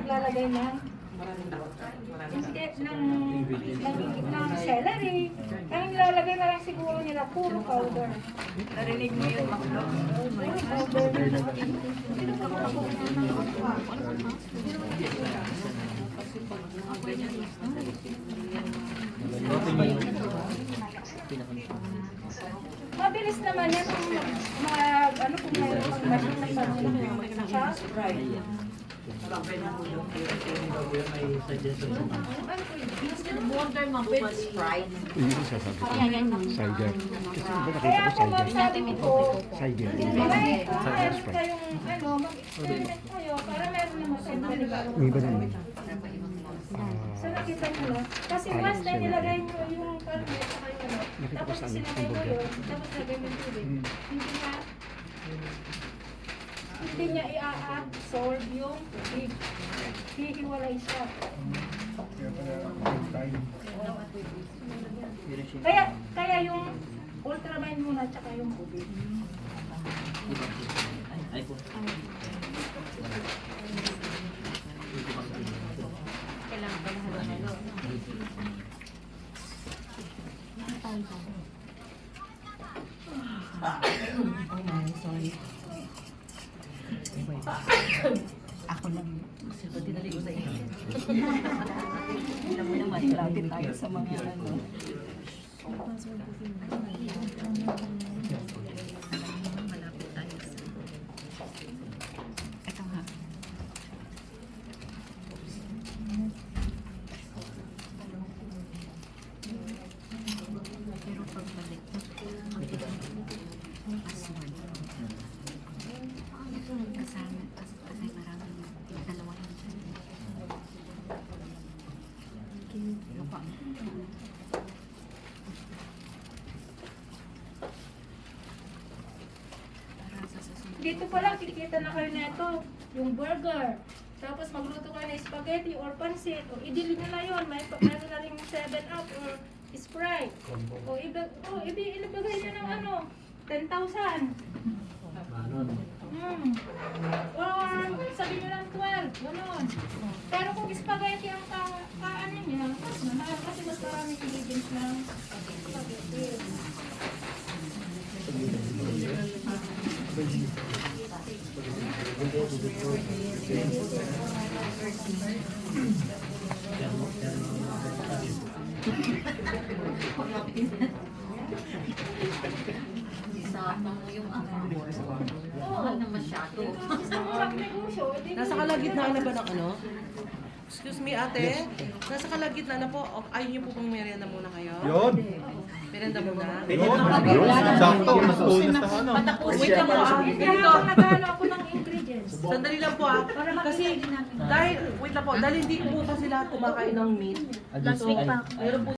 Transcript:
maglalagay ng ng celery. Ang nilalagay na lang siguro nila puro powder. Narinig mo yun, Maklo? Puro powder. Mabilis naman yan kung ano kung may pag-machine ng panahon. Border mo with Sprite. Hindi ko sasabi. Cider. Kasi iba nakita Kaya ko ako ma'am cider. sabi ko, Cider. meron kayong mag-experiment kayo para meron naman sa panibagong. May iba naman. So nakita nyo lang. Kasi once na nilagay nyo yung karne sa kayo, Nakita ko tapos sa sinagay mo hamburger. yun, tapos lagay mo yung tubig, hindi niya i-absorb yung tubig. Hihiwalay siya. Kaya yung ultraman muna tsaka yung tubig. Kailangan pa halo-halo. Ako lang. Kasi ito tinali ko sa iyo. Alam mo naman, lapit tayo sa mga ano. Malapit tayo sa... Ito nga. Pero pagbalik, aswan. Kasama, kasi maraming dalawa lang dyan. Lupa. Para sa susunod. Dito pala, kikita na kayo nito, yung burger. Tapos magluto kayo ng spaghetti or pancit. O idili nyo na yun. Meron na rin 7-Up or Sprite. O ilibagay nyo ng ano, 10,000. Or sabi nyo lang 12. Ganon. Pero kung spaghetti ang kaano niya, mas mahal kasi mas maraming ingredients ng spaghetti. Isama mo yung mahal na masyado. Nasa kalagitnaan na ba ng ano? Excuse me, ate. Nasa kalagitnaan na po. Ayaw niyo po pong merienda muna kayo? Yun. Merienda muna? Yun. Sakto. Nasunas na ano. Wait lang po ah. Kaya ako nag-ano ako ng ingredients. Sandali lang po ah. Kasi dahil, wait lang po, dahil hindi po kasi lahat kumakain ng meat. So, meron po